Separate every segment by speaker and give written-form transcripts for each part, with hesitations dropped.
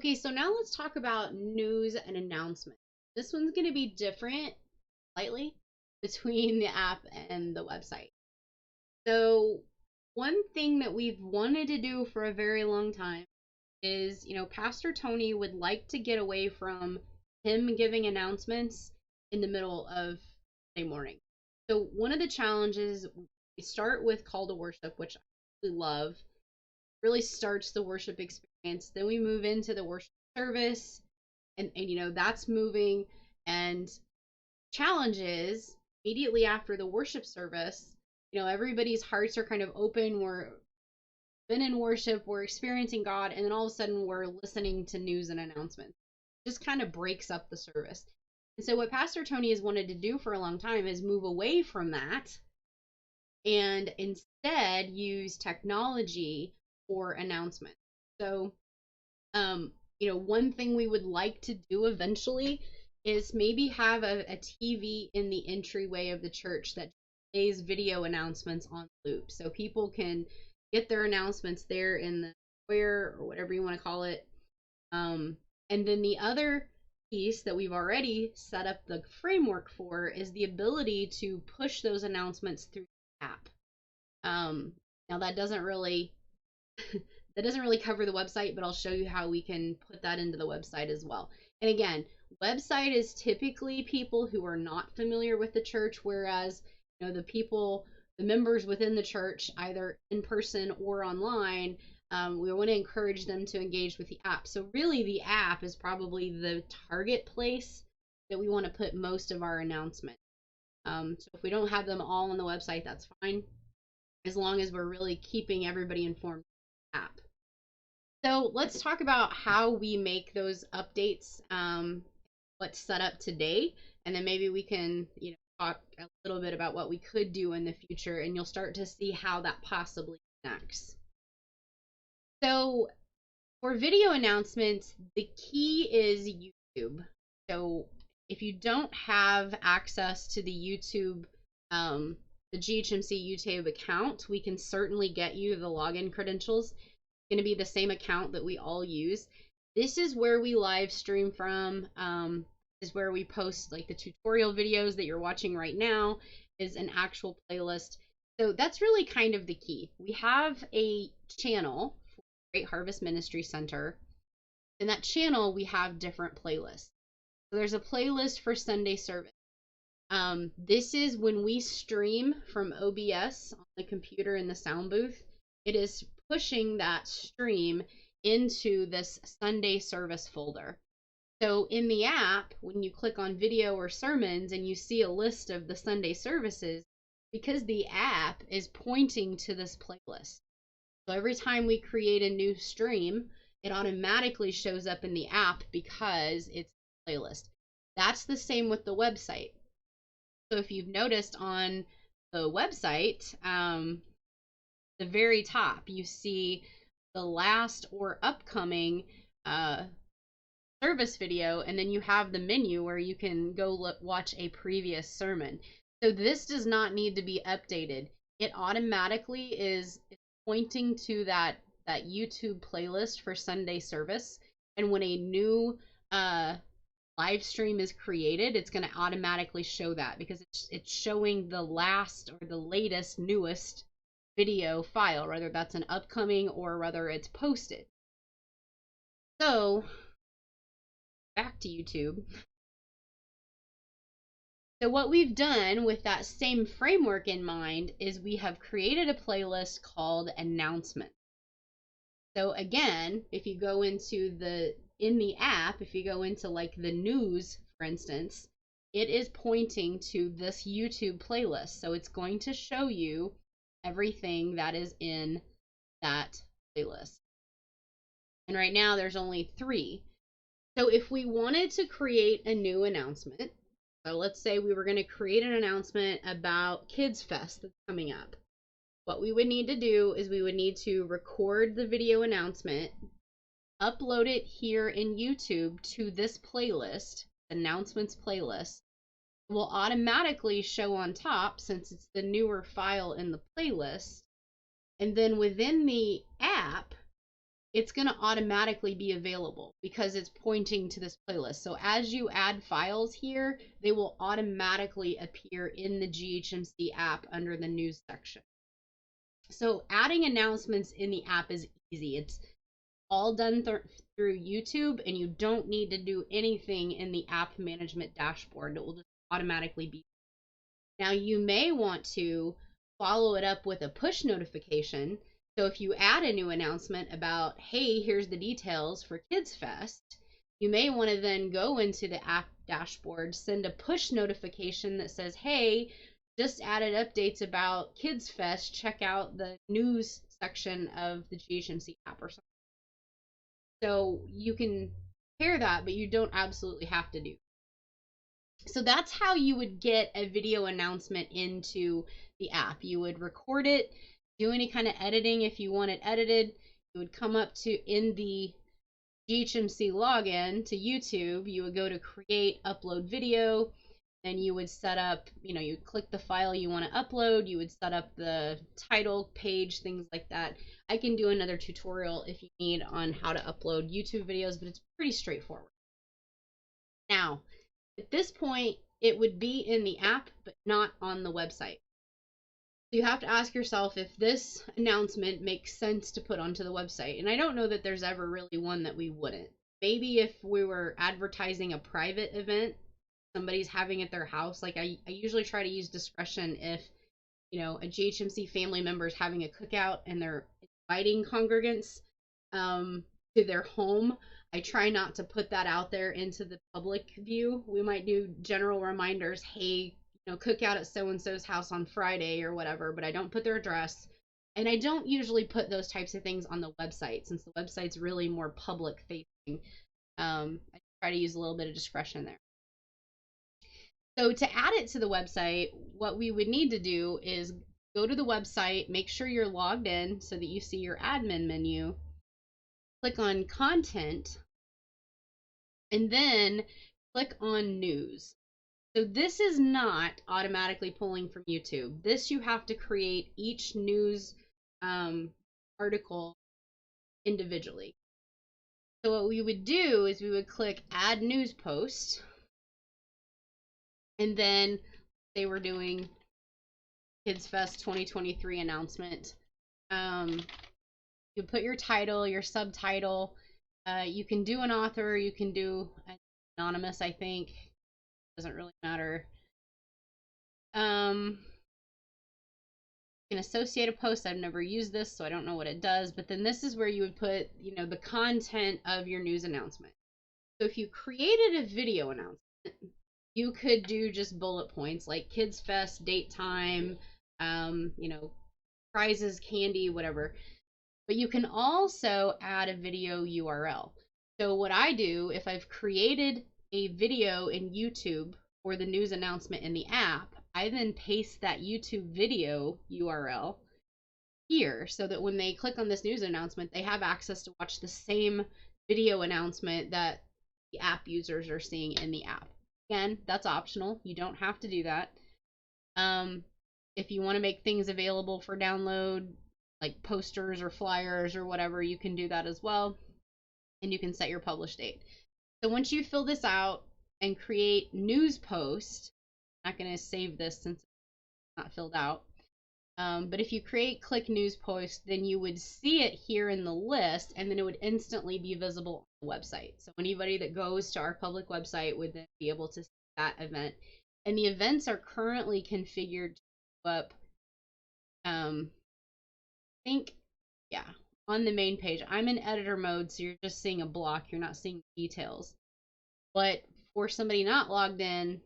Speaker 1: Okay, so now let's talk about news and announcements. This one's going to be different slightly between the app and the website. So, one thing that we've wanted to do for a very long time is, Pastor Tony would like to get away from him giving announcements in the middle of Sunday morning. So, one of the challenges, we start with call to worship, which I really love, really starts the worship experience. Then we move into the worship service, and that's moving. And challenges immediately after the worship service, everybody's hearts are kind of open. We're been in worship, we're experiencing God, and then all of a sudden we're listening to news and announcements. It just kind of breaks up the service. And so what Pastor Tony has wanted to do for a long time is move away from that and instead use technology for announcements. So, one thing we would like to do eventually is maybe have a TV in the entryway of the church that plays video announcements on loop. So people can get their announcements there in the square or whatever you want to call it. And then the other piece that we've already set up the framework for is the ability to push those announcements through the app. Now that doesn't really cover the website, but I'll show you how we can put that into the website as well. And again, website is typically people who are not familiar with the church, whereas the members within the church, either in person or online, we want to encourage them to engage with the app. So really the app is probably the target place that we want to put most of our announcements. So if we don't have them all on the website, that's fine, as long as we're really keeping everybody informed of the app. So let's talk about how we make those updates, what's set up today, and then maybe we can, talk a little bit about what we could do in the future, and you'll start to see how that possibly connects. So for video announcements, the key is YouTube. So if you don't have access to the YouTube, the GHMC YouTube account, we can certainly get you the login credentials. It's going to be the same account that we all use. This is where we live stream from. Is where we post like the tutorial videos that you're watching right now is an actual playlist. So that's really kind of the key. We have a channel for Great Harvest Ministry Center. In that channel, we have different playlists. So there's a playlist for Sunday service. This is when we stream from OBS on the computer in the sound booth. It is pushing that stream into this Sunday service folder. So in the app, when you click on video or sermons and you see a list of the Sunday services, because the app is pointing to this playlist. So every time we create a new stream, it automatically shows up in the app because it's a playlist. That's the same with the website. So if you've noticed on the website, the very top, you see the last or upcoming service video, and then you have the menu where you can go watch a previous sermon. So this does not need to be updated. It automatically is pointing to that YouTube playlist for Sunday service, and when a new live stream is created, it's going to automatically show that because it's showing the last or the latest, newest video file, whether that's an upcoming or whether it's posted. So back to YouTube. So what we've done with that same framework in mind is we have created a playlist called Announcements. So again, if you go into in the app, if you go into like the news, for instance, it is pointing to this YouTube playlist. So it's going to show you everything that is in that playlist. And right now there's only 3. So if we wanted to create a new announcement, so let's say we were going to create an announcement about Kids Fest that's coming up. What we would need to do is we would need to record the video announcement, upload it here in YouTube to this playlist, announcements playlist. It will automatically show on top since it's the newer file in the playlist. And then within the app, it's going to automatically be available because it's pointing to this playlist. So as you add files here, they will automatically appear in the GHMC app under the news section. So adding announcements in the app is easy. It's all done through YouTube, and you don't need to do anything in the app management dashboard. It will just automatically be. Now you may want to follow it up with a push notification. So if you add a new announcement about, hey, here's the details for Kids Fest, you may want to then go into the app dashboard, send a push notification that says, hey, just added updates about Kids Fest. Check out the news section of the GHMC app or something. So you can pair that, but you don't absolutely have to do. So that's how you would get a video announcement into the app. You would record it, do any kind of editing if you want it edited. You would come up to in the GHMC login to YouTube, you would go to create, upload video, and you would set up, you click the file you want to upload, you would set up the title page, things like that. I can do another tutorial if you need on how to upload YouTube videos, but it's pretty straightforward. Now, at this point, it would be in the app, but not on the website. So you have to ask yourself if this announcement makes sense to put onto the website. And I don't know that there's ever really one that we wouldn't. Maybe if we were advertising a private event, somebody's having at their house, like I usually try to use discretion if, a GHMC family member is having a cookout and they're inviting congregants to their home. I try not to put that out there into the public view. We might do general reminders, hey, cookout at so-and-so's house on Friday or whatever, but I don't put their address. And I don't usually put those types of things on the website since the website's really more public facing. I try to use a little bit of discretion there. So to add it to the website, what we would need to do is go to the website, make sure you're logged in so that you see your admin menu, click on content, and then click on news. So this is not automatically pulling from YouTube. This you have to create each news article individually. So what we would do is we would click add news post, and then say we're doing Kids Fest 2023 announcement. You put your title, your subtitle. You can do an author, you can do anonymous, I think. Doesn't really matter. You can associate a post. I've never used this, so I don't know what it does. But then this is where you would put, the content of your news announcement. So if you created a video announcement, you could do just bullet points like Kids Fest, date, time, prizes, candy, whatever. But you can also add a video URL. So what I do, if I've created a video in YouTube for the news announcement in the app, I then paste that YouTube video URL here so that when they click on this news announcement, they have access to watch the same video announcement that the app users are seeing in the app. Again, that's optional. You don't have to do that. If you want to make things available for download, like posters or flyers or whatever, you can do that as well. And you can set your publish date. So once you fill this out and create news post, I'm not going to save this since it's not filled out. But if you click news post, then you would see it here in the list, and then it would instantly be visible on the website. So anybody that goes to our public website would then be able to see that event. And the events are currently configured to go up, I think, yeah, on the main page. I'm in editor mode, so you're just seeing a block. You're not seeing details. But for somebody not logged in,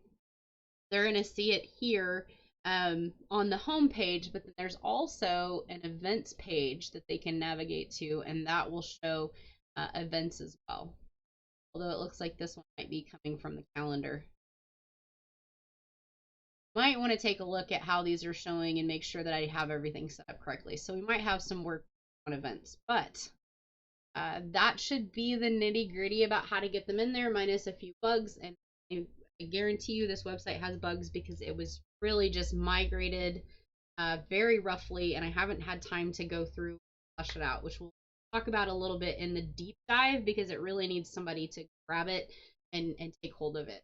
Speaker 1: they're going to see it here on the home page, but then there's also an events page that they can navigate to, and that will show events as well. Although it looks like this one might be coming from the calendar. Might want to take a look at how these are showing and make sure that I have everything set up correctly. So we might have some work on events, but that should be the nitty gritty about how to get them in there, minus a few bugs. And I guarantee you this website has bugs because it was really just migrated very roughly, and I haven't had time to go through and flush it out, which we'll talk about a little bit in the deep dive because it really needs somebody to grab it and take hold of it.